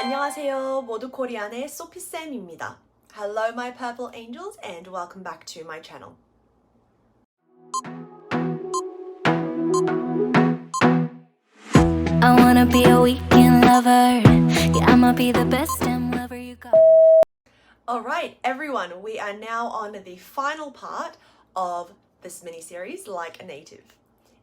안녕하세요. 모두 코리안의 소피쌤입니다. Hello my purple angels and welcome back to my channel. I wanna be a weekend lover. Yeah, I'ma be the best damn lover you got. Alright everyone, we are now on the final part of this mini-series, Like a Native.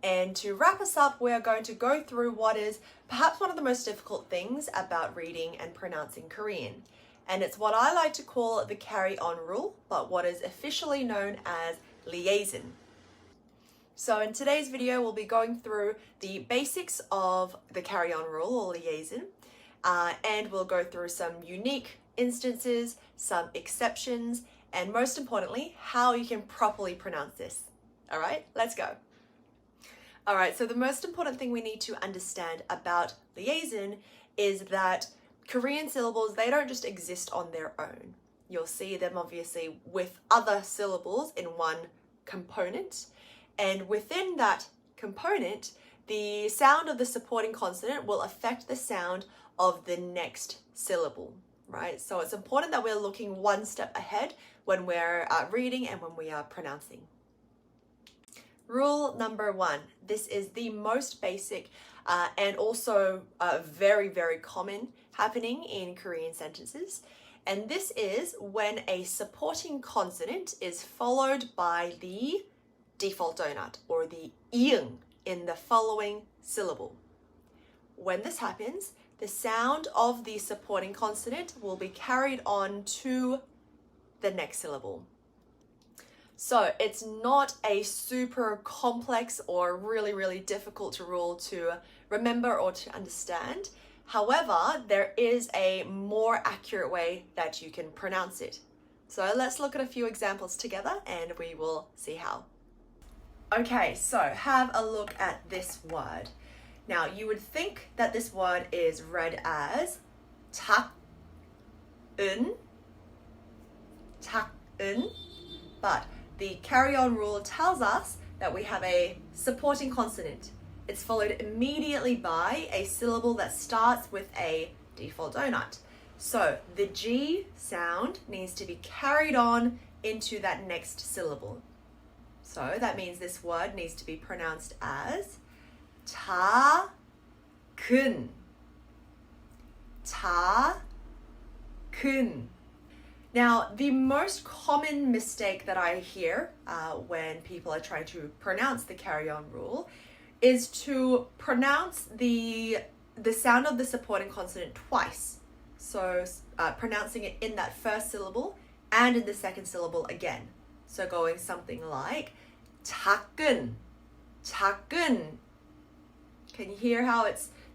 And to wrap us up, we are going to go through what is perhaps one of the most difficult things about reading and pronouncing Korean. And it's what I like to call the carry-on rule, but what is officially known as liaison. So in today's video, we'll be going through the basics of the carry-on rule or liaison, and we'll go through some unique instances, some exceptions, and most importantly, how you can properly pronounce this. All right, let's go. All right, so the most important thing we need to understand about liaison is that Korean syllables, they don't just exist on their own. You'll see them obviously with other syllables in one component. And within that component, the sound of the supporting consonant will affect the sound of the next syllable, right? So it's important that we're looking one step ahead when we're reading and when we are pronouncing. Rule number 1. This is the most basic and also very, very common happening in Korean sentences. And this is when a supporting consonant is followed by the default donut or the iung in the following syllable. When this happens, the sound of the supporting consonant will be carried on to the next syllable. So it's not a super complex or really, really difficult rule to remember or to understand. However, there is a more accurate way that you can pronounce it. So let's look at a few examples together and we will see how. Okay, so have a look at this word. Now, you would think that this word is read as 작은, but the carry-on rule tells us that we have a supporting consonant. It's followed immediately by a syllable that starts with a default donut. So the G sound needs to be carried on into that next syllable. So that means this word needs to be pronounced as 작은, 작은. Now, the most common mistake that I hear when people are trying to pronounce the carry-on rule is to pronounce the sound of the supporting consonant twice. So pronouncing it in that first syllable and in the second syllable again. So going something like 작은, 작은. Can you hear how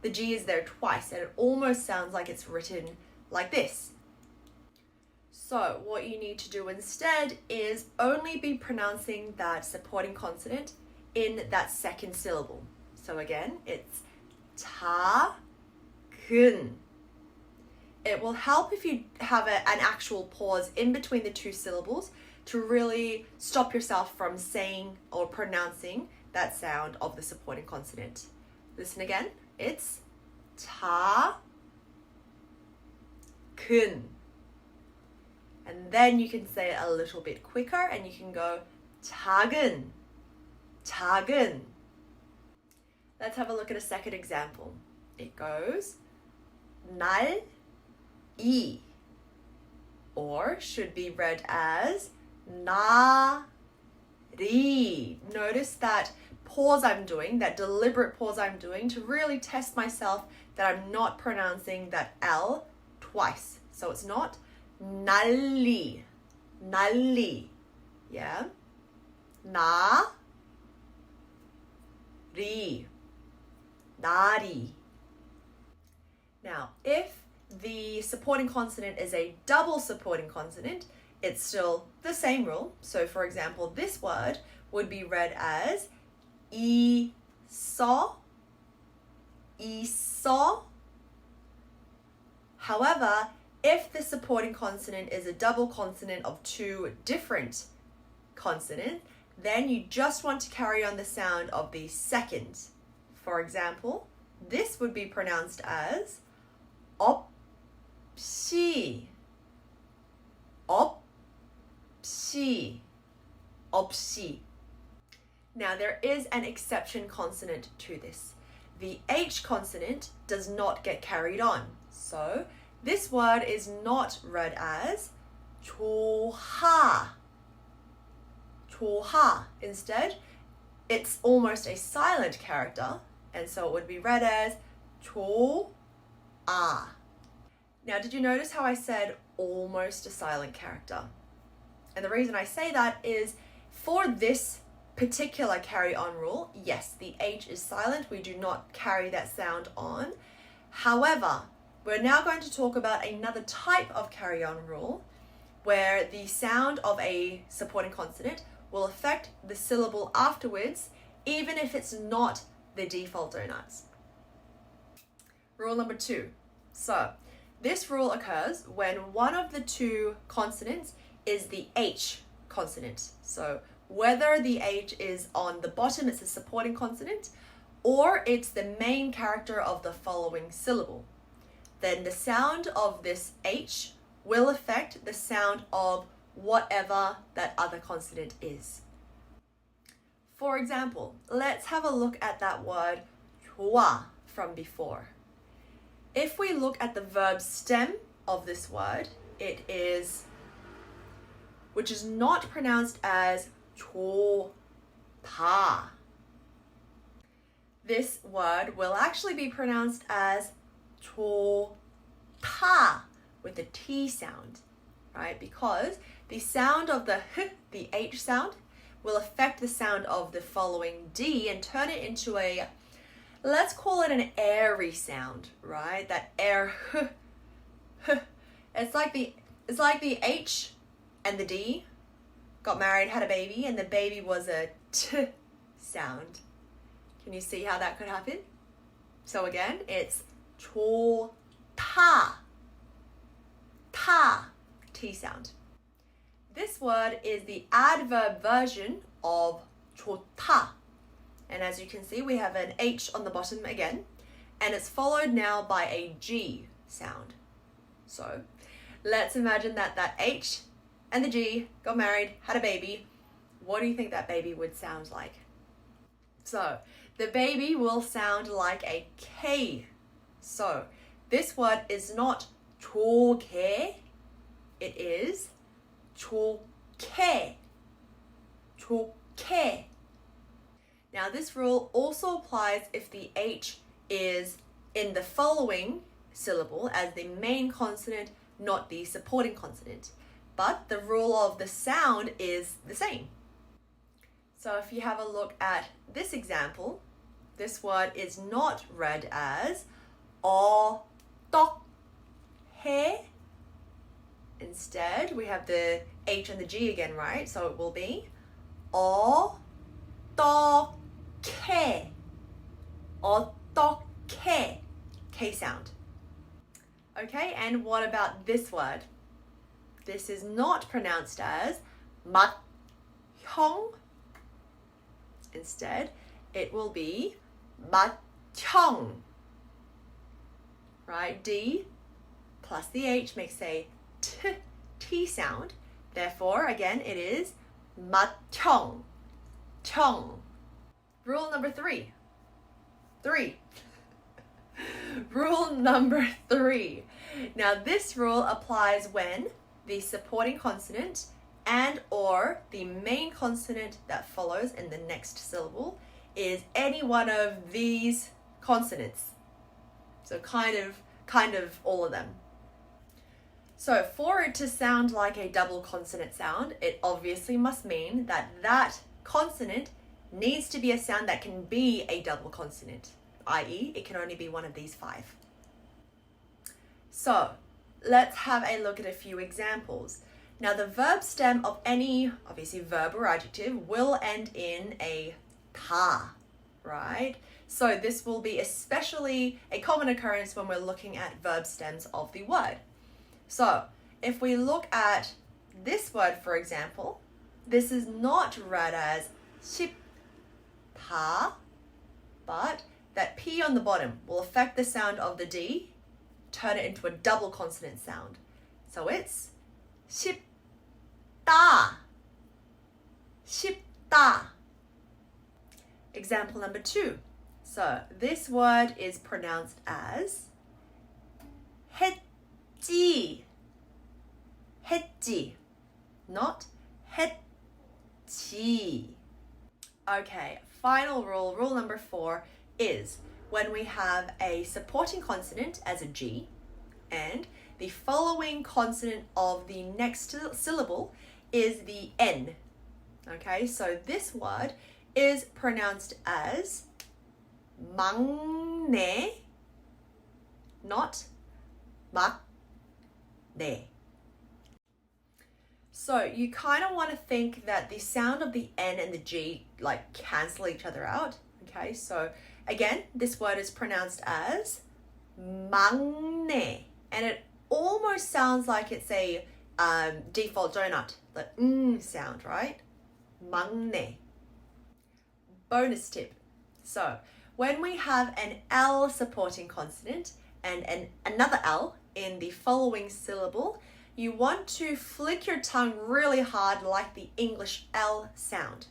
the G is there twice and it almost sounds like it's written like this? So what you need to do instead is only be pronouncing that supporting consonant in that second syllable. So again, it's 작은. It will help if you have an actual pause in between the two syllables to really stop yourself from saying or pronouncing that sound of the supporting consonant. Listen again. It's 작은. And then you can say it a little bit quicker and you can go 작은, 작은. Let's have a look at a second example. It goes 날이, or should be read as 날이. Notice that pause I'm doing, that deliberate pause I'm doing to really test myself that I'm not pronouncing that L twice. So it's not 날리, 날리, yeah? 나리, 나리. Now, if the supporting consonant is a double supporting consonant, it's still the same rule. So for example, this word would be read as 있어, 있어. However, if the supporting consonant is a double consonant of two different consonants, then you just want to carry on the sound of the second. For example, this would be pronounced as 없이 없이 없이. Now there is an exception consonant to this. The H consonant does not get carried on. So this word is not read as 좋아. 좋아. Instead, it's almost a silent character, and so it would be read as 좋아. Now, did you notice how I said almost a silent character? And the reason I say that is for this particular carry-on rule, yes, the H is silent. We do not carry that sound on. However, we're now going to talk about another type of carry-on rule where the sound of a supporting consonant will affect the syllable afterwards, even if it's not the default donuts. Rule number 2. So, this rule occurs when one of the two consonants is the H consonant. So, whether the H is on the bottom, it's a supporting consonant, or it's the main character of the following syllable, then the sound of this H will affect the sound of whatever that other consonant is. For example, let's have a look at that word 좋아 from before. If we look at the verb stem of this word, it is, which is not pronounced as 좋다. This word will actually be pronounced as 좋다 with a T sound, right? Because the sound of the H, the H sound, will affect the sound of the following D and turn it into a, let's call it an airy sound, right? That air, H. It's like the H and the D got married, had a baby, and the baby was a T sound. Can you see how that could happen? So again, it's 좋다, 타, T sound. This word is the adverb version of 좋다. And as you can see, we have an H on the bottom again, and it's followed now by a G sound. So let's imagine that H and the G got married, had a baby. What do you think that baby would sound like? So the baby will sound like a K. So this word is not 좋게, it is 좋게. 좋게. Now this rule also applies if the H is in the following syllable as the main consonant, not the supporting consonant. But the rule of the sound is the same. So if you have a look at this example, this word is not read as 어떻게. Instead, we have the H and the G again, right? So it will be 어떻게. 어떻게. K sound. Okay, and what about this word? This is not pronounced as 맏형. Instead, it will be 맏형. Right? D plus the H makes a T sound. Therefore, again, it is 맏형. 형. Rule number 3. Rule number 3. Now, this rule applies when the supporting consonant and or the main consonant that follows in the next syllable is any one of these consonants. So kind of all of them. So for it to sound like a double consonant sound, it obviously must mean that that consonant needs to be a sound that can be a double consonant, i.e. it can only be one of these 5. So let's have a look at a few examples. Now the verb stem of any, obviously verb or adjective, will end in a 타, right? So this will be especially a common occurrence when we're looking at verb stems of the word. So if we look at this word, for example, this is not read as 싶다, but that P on the bottom will affect the sound of the D, turn it into a double consonant sound. So it's 쉽다, 쉽다. Example number 2. So this word is pronounced as 했지, 했지, not 했지. Okay, final rule, rule number 4 is when we have a supporting consonant as a G and the following consonant of the next syllable is the N. Okay, so this word is pronounced as 막내, not 막내. So you kind of want to think that the sound of the N and the G like cancel each other out. Okay, so again, this word is pronounced as 막내, and it almost sounds like it's a default donut, the sound, right? 막내. Bonus tip. So when we have an L supporting consonant and another L in the following syllable, you want to flick your tongue really hard like the English L sound.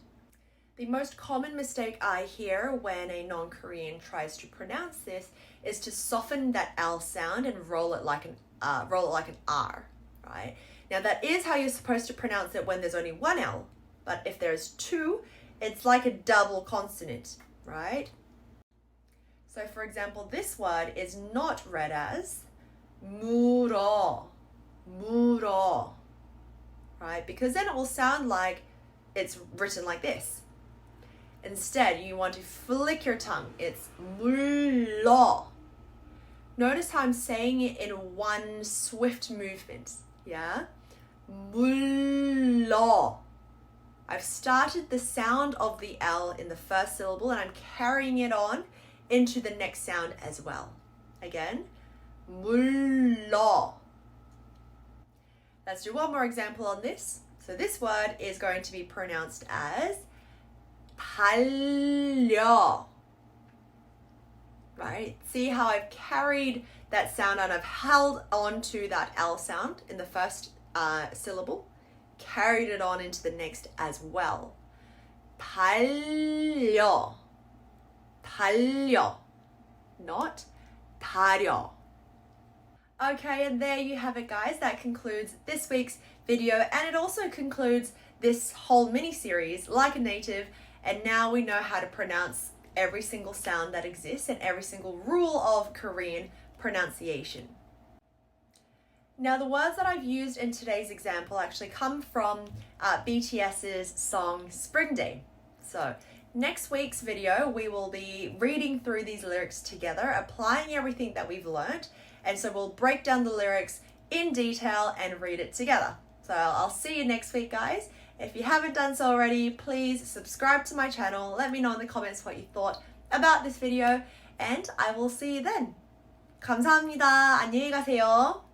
The most common mistake I hear when a non-Korean tries to pronounce this is to soften that L sound and roll it like an R, right? Now that is how you're supposed to pronounce it when there's only one L, but if there's two, it's like a double consonant, right? So for example, this word is not read as 물어, 물어, right? Because then it will sound like it's written like this. Instead, you want to flick your tongue. It's 물러. Notice how I'm saying it in one swift movement, yeah? 물러. I've started the sound of the L in the first syllable and I'm carrying it on into the next sound as well. Again, 물러. Let's do one more example on this. So this word is going to be pronounced as 달려. Right? See how I've carried that sound and I've held on to that L sound in the first syllable, carried it on into the next as well. 달려. 달려. Not 다려. Okay, and there you have it, guys. That concludes this week's video, and it also concludes this whole mini-series, Like a Native, and now we know how to pronounce every single sound that exists and every single rule of Korean pronunciation. Now, the words that I've used in today's example actually come from BTS's song Spring Day. So, next week's video, we will be reading through these lyrics together, applying everything that we've learned, and so we'll break down the lyrics in detail and read it together. So I'll see you next week, guys. If you haven't done so already, please subscribe to my channel. Let me know in the comments what you thought about this video, and I will see you then. 감사합니다. 안녕히 가세요.